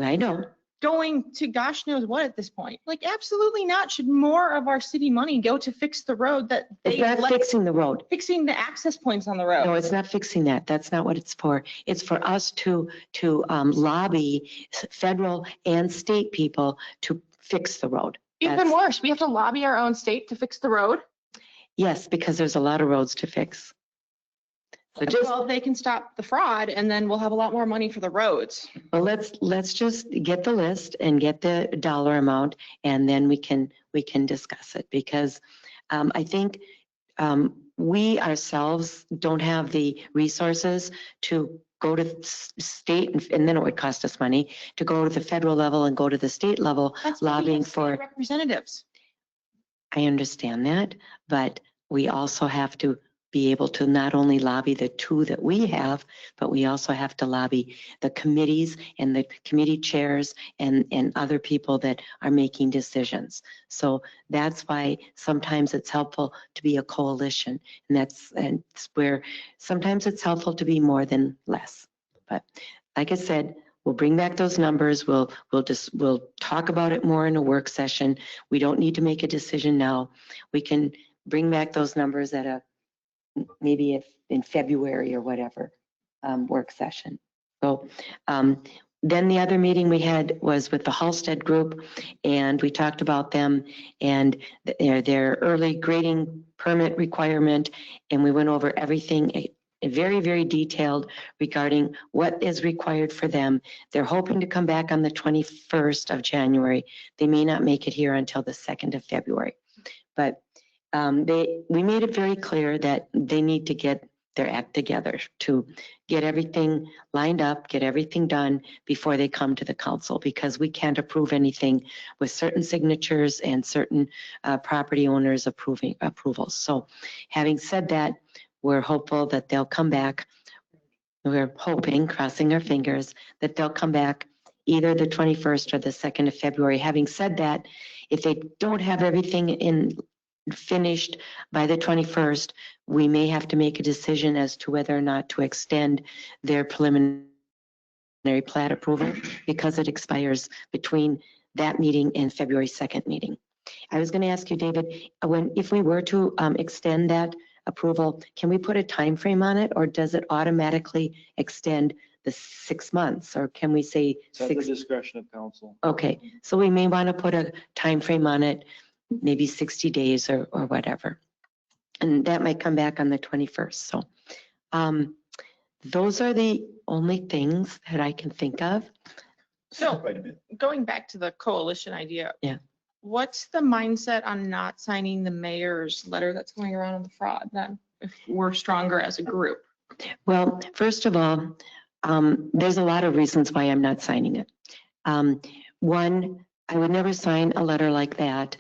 I know. going to gosh knows what at this point. Like, absolutely not. Should more of our city money go to fix the road that It's they not fixing the road. fixing the access points on the No, road? it's not fixing that. That's not what it's for. It's for us to lobby federal and state people to fix the road. Even That's- worse, we have to lobby our own state to fix the road. Yes, because there's a lot of roads to fix. So just, Well, they can stop the fraud and then we'll have a lot more money for the roads. well, let's just get the list and get the dollar amount and then we can discuss it because I think we ourselves don't have the resources to go to state and then it would cost us money to go to the federal level and go to the state level That's why we lobbying have state for. representatives. I understand that, but we also have to be able to not only lobby the two that we have, but we also have to lobby the committees and the committee chairs and other people that are making decisions. So that's why sometimes it's helpful to be a coalition. And that's where sometimes it's helpful to be more than less. But like I said, we'll bring back those numbers. We'll talk about it more in a work session. We don't need to make a decision now. We can bring back those numbers at a maybe if in February or whatever work session. So then the other meeting we had was with the Halstead group and we talked about them and their early grading permit requirement and we went over everything very, very detailed regarding what is required for them. They're hoping to come back on the 21st of January. They may not make it here until the 2nd of February, but we made it very clear that they need to get their act together to get everything lined up, get everything done before they come to the council, because we can't approve anything with certain signatures and certain property owners approvals. So having said that, we're hopeful that they'll come back. We're hoping, crossing our fingers, that they'll come back either the 21st or the 2nd of February. Having said that, if they don't have everything finished by the 21st, we may have to make a decision as to whether or not to extend their preliminary plat approval because it expires between that meeting and February 2nd meeting. I was going to ask you, David, if we were to extend that approval, can we put a time frame on it or does it automatically extend the 6 months, or can we say It's at the discretion of council. Okay, so we may want to put a time frame on it, maybe 60 days or whatever. And that might come back on the 21st. So those are the only things that I can think of. So going back to the coalition idea. Yeah. What's the mindset on not signing the mayor's letter that's going around on the fraud then, if we're stronger as a group? Well, first of all, there's a lot of reasons why I'm not signing it. One, I would never sign a letter like that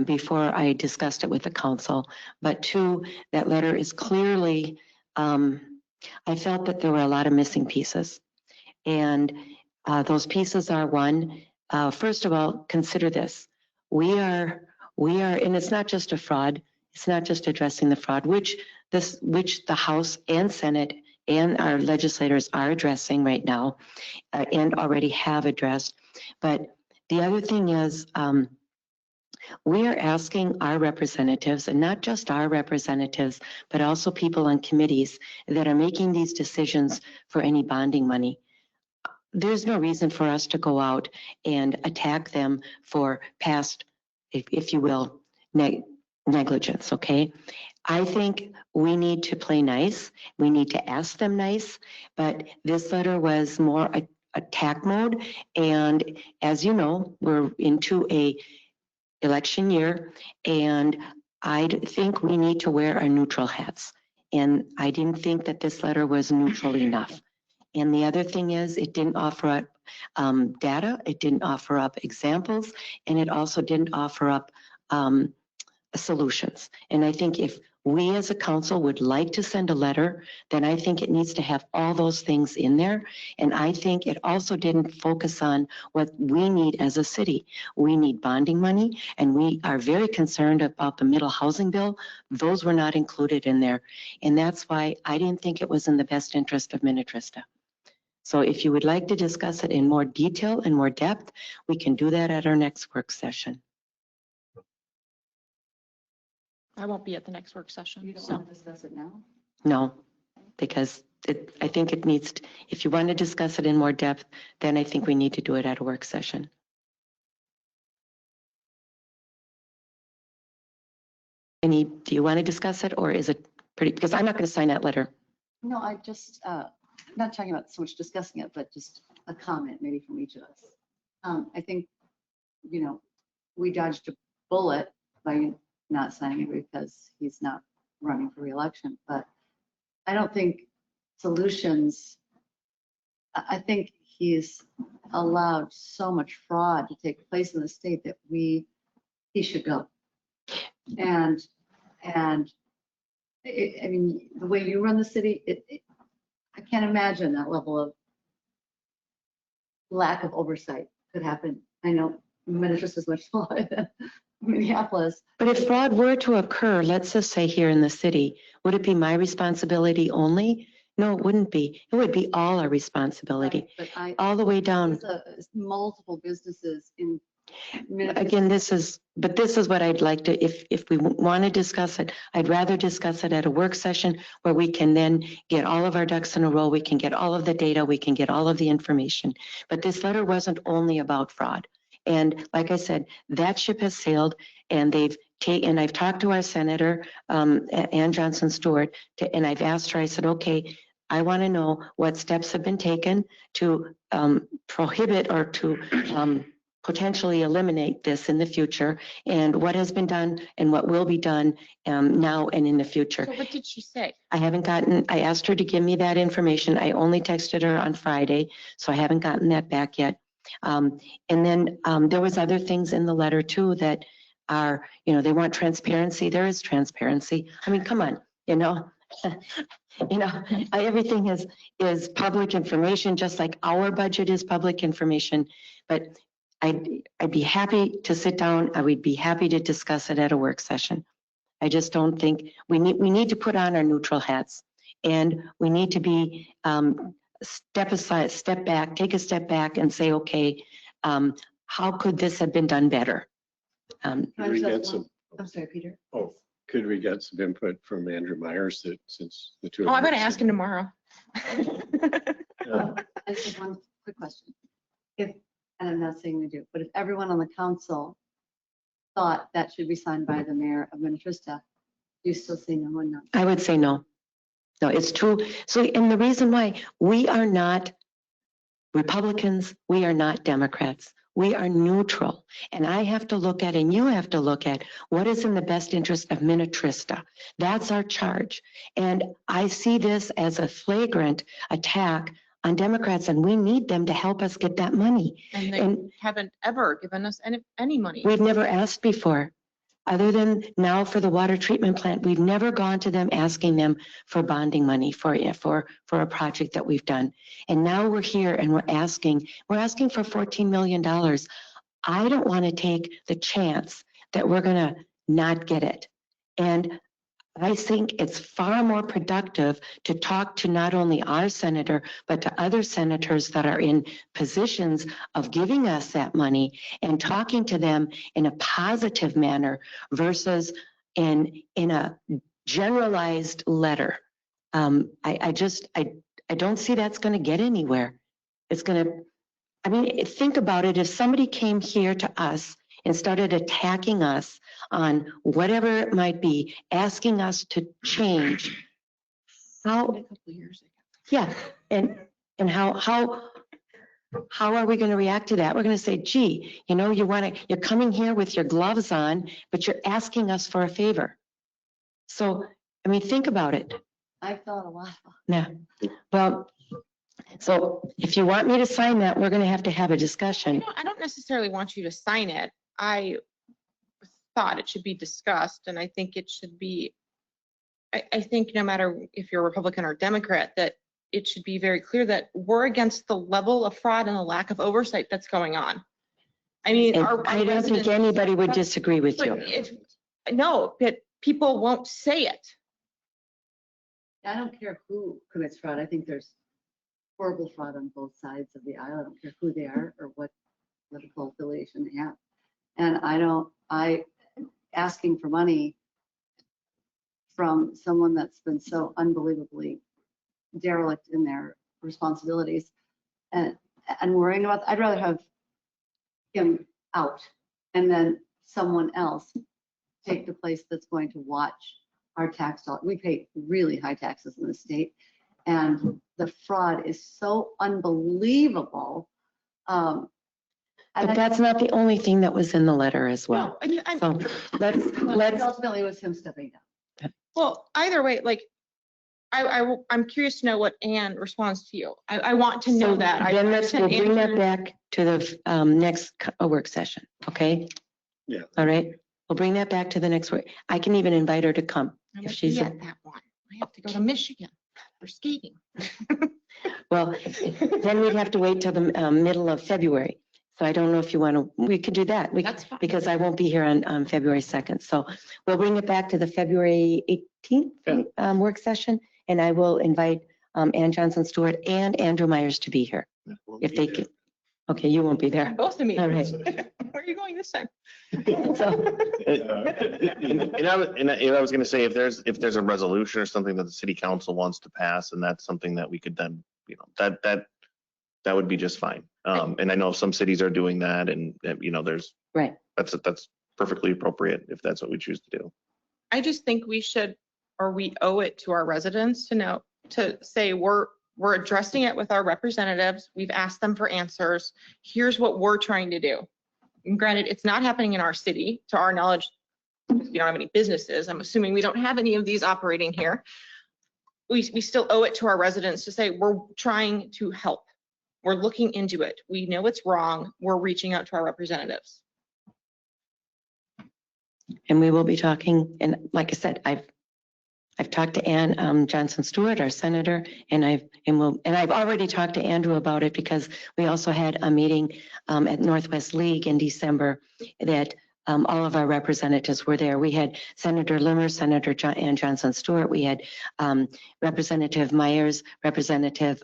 before I discussed it with the council. But two, that letter is clearly, I felt that there were a lot of missing pieces. And those pieces are one, first of all, consider this. We are, and it's not just a fraud. It's not just addressing the fraud, which the House and Senate and our legislators are addressing right now and already have addressed. But the other thing is, we are asking our representatives, and not just our representatives, but also people on committees that are making these decisions for any bonding money. There's no reason for us to go out and attack them for past, if you will, negligence, okay? I think we need to play nice. We need to ask them nice, but this letter was more attack mode. And as you know, we're into a election year, and I think we need to wear our neutral hats. And I didn't think that this letter was neutral enough. And the other thing is, it didn't offer up data, it didn't offer up examples, and it also didn't offer up solutions. And I think if we as a council would like to send a letter, then I think it needs to have all those things in there. And I think it also didn't focus on what we need as a city. We need bonding money, and we are very concerned about the middle housing bill. Those were not included in there. And that's why I didn't think it was in the best interest of Minnetrista. So if you would like to discuss it in more detail and more depth, we can do that at our next work session. I won't be at the next work session. You don't So want to discuss it now? No, because I think it needs, if you want to discuss it in more depth, then I think we need to do it at a work session. Do you want to discuss it, or is it pretty, because I'm not going to sign that letter. No, I just, not talking about so much discussing it, but just a comment maybe from each of us. I think, we dodged a bullet by not signing it because he's not running for reelection, but I don't think solutions, I think he's allowed so much fraud to take place in the state that he should go. And I mean, the way you run the city, I can't imagine that level of lack of oversight could happen. I know Minnetrista is much smaller than Minneapolis. But if fraud were to occur, let's just say here in the city, would it be my responsibility only? No, it wouldn't be. It would be all our responsibility, Right, but all the way down. Multiple businesses in Minnetrista. Again, this is what I'd like to, if we want to discuss it, I'd rather discuss it at a work session where we can then get all of our ducks in a row. We can get all of the data. We can get all of the information. But this letter wasn't only about fraud. And like I said, that ship has sailed, and I've talked to our Senator, Ann Johnson Stewart, and I've asked her, I said, okay, I want to know what steps have been taken to prohibit or to potentially eliminate this in the future, and what has been done and what will be done now and in the future. So what did she say? I asked her to give me that information. I only texted her on Friday, so I haven't gotten that back yet. And then there was other things in the letter too that are, they want transparency. There is transparency. I mean, come on, everything is public information, just like our budget is public information. But I'd be happy to sit down. I would be happy to discuss it at a work session. I just don't think we need to put on our neutral hats, and we need to be step back, take a step back and say, okay, how could this have been done better? Can I Could we just get ask some, one- I'm sorry, Peter. could we get some input from Andrew Myers since the two of Oh, I'm us- going to ask him tomorrow. Yeah. I just have one quick question. And I'm not saying we do, but if everyone on the council thought that should be signed by the mayor of Minnetrista, do you still say no or no? I would say no. No, it's true. So, and the reason why, we are not Republicans, we are not Democrats. We are neutral. And I have to look at, and you have to look at, what is in the best interest of Minnetrista. That's our charge. And I see this as a flagrant attack on Democrats, and we need them to help us get that money. And they And haven't ever given us any money. we've never asked before. Other than now for the water treatment plant, we've never gone to them asking them for bonding money for a project that we've done. And now we're here and we're asking for $14 million. I don't want to take the chance that we're going to not get it. And I think it's far more productive to talk to not only our senator, but to other senators that are in positions of giving us that money and talking to them in a positive manner versus in a generalized letter. I don't see that's going to get anywhere. It's going to, I mean, think about it. If somebody came here to us and started attacking us on whatever it might be, asking us to change, how, A couple of years ago. yeah, and how are we going to react to that? We're going to say, gee, you're coming here with your gloves on, but you're asking us for a favor. So, I mean, think about it. I thought a lot. Yeah, well, so if you want me to sign that, we're going to have a discussion. I don't necessarily want you to sign it. I thought it should be discussed, and I think it should be I think no matter if you're Republican or Democrat, that it should be very clear that we're against the level of fraud and the lack of oversight that's going on. I mean, And our I don't think residents- anybody would disagree with but you. no, but people won't say it. I don't care who commits fraud. I think there's horrible fraud on both sides of the aisle. I don't care who they are or what political affiliation they have. And asking for money from someone that's been so unbelievably derelict in their responsibilities and worrying about, I'd rather have him out and then someone else take the place that's going to watch our tax dollars. We pay really high taxes in the state, and the fraud is so unbelievable. But that's not the only thing that was in the letter as well. No, So let's, Ultimately, it was him stepping down. well, either way, like, I'm curious to know what Ann responds to you. I want to know so that. then I've we'll sent bring that Andrew- back to the next work session, okay? Yeah. All right, we'll bring that back to the next work. I can even invite her to come I'm if like, she's, "Yeah, that one. I have to go to Michigan for skating." well, then we'd have to wait till the middle of February. So I don't know if you want to, we could do that. That's fine. Because I won't be here on February 2nd. So we'll bring it back to the February 18th work session. And I will invite Ann Johnson Stewart and Andrew Myers to be here if they can. Okay, you won't be there. Both of me. All right. Where are you going this time? So, And I was gonna say, if there's a resolution or something that the city council wants to pass, and that's something that we could then, that would be just fine. And I know some cities are doing that, and there's, right. that's perfectly appropriate if that's what we choose to do. I just think we should, or we owe it to our residents to know, to say we're addressing it with our representatives. We've asked them for answers. Here's what we're trying to do. And granted, it's not happening in our city, to our knowledge. We don't have any businesses. I'm assuming we don't have any of these operating here. We still owe it to our residents to say we're trying to help. We're looking into it. We know it's wrong. We're reaching out to our representatives. And we will be talking, and like I said, I've talked to Ann Johnson Stewart, our senator, and I've already talked to Andrew about it because we also had a meeting at Northwest League in December that all of our representatives were there. We had Senator Limmer, Senator Ann Johnson Stewart, we had Representative Myers, Representative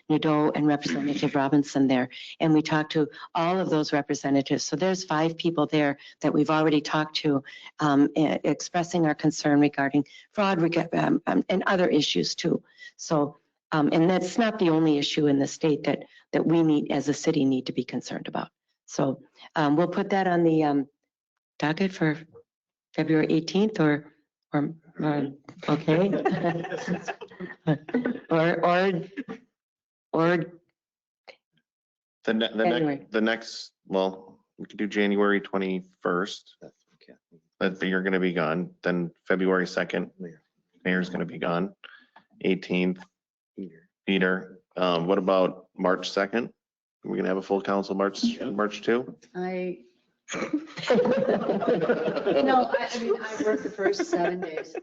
Nadeau, and Representative Robinson there. And we talked to all of those representatives. So there's 5 people there that we've already talked to, expressing our concern regarding fraud and other issues too. So, and that's not the only issue in the state that we need as a city need to be concerned about. So we'll put that on the docket for February 18th or okay. or The next, well, we could do January 21st. But you're gonna be gone. Then February 2nd, Mayor's gonna be gone. 18th, Peter. What about March 2nd? We're gonna have a full council March 2? No, I mean, I work the first 7 days.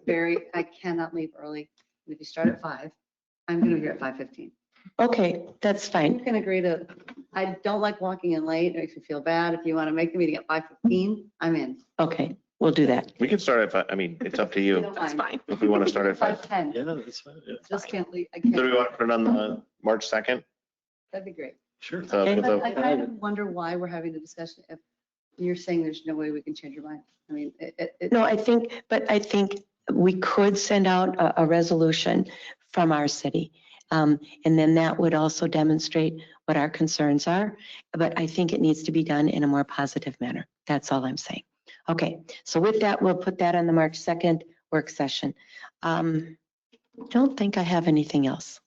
I cannot leave early. If you start at 5, I'm gonna be here at 5:15. okay, that's You fine. can agree to, I don't like walking in late. It makes me feel bad. If you want to make the meeting at 5:15, I'm in. Okay, we'll do that. We can start at 5. I mean, it's up to you. Don't That's mind. fine. If we want to start at 5. 5:10. Yeah, that's fine. Yeah. Just can't leave. I So do we can't. want to put it on the March 2nd? That'd be great. Sure. Okay. But I kind of wonder why we're having the discussion if you're saying there's no way we can change your mind. I mean, No, I think we could send out a resolution from our city. And then that would also demonstrate what our concerns are. But I think it needs to be done in a more positive manner. That's all I'm saying. Okay, so with that, we'll put that on the March 2nd work session. Don't think I have anything else.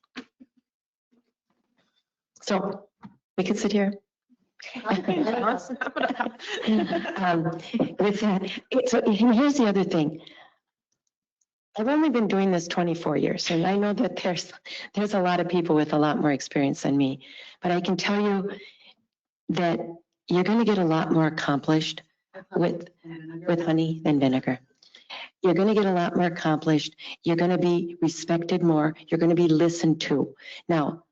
So we can sit here. With that, so here's the other thing. I've only been doing this 24 years, and I know that there's a lot of people with a lot more experience than me, but I can tell you that you're going to get a lot more accomplished with honey than vinegar. you're going to get a lot more accomplished. You're going to be respected more. You're going to be listened to. Now,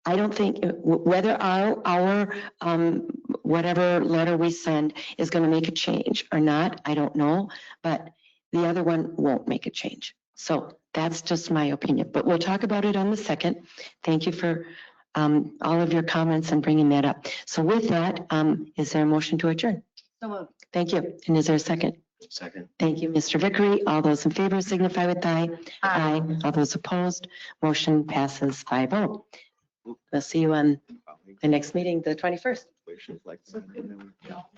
I don't think whether our whatever letter we send is going to make a change or not, I don't know, but the other one won't make a change. So that's just my opinion, but we'll talk about it on the 2nd. Thank you for all of your comments and bringing that up. So with that, is there a motion to adjourn? Thank you. And is there a second? Second. Thank you, Mr. Vickery. All those in favor signify with aye. Aye. All those opposed, motion passes 5-0. We'll see you on the next meeting, the 21st.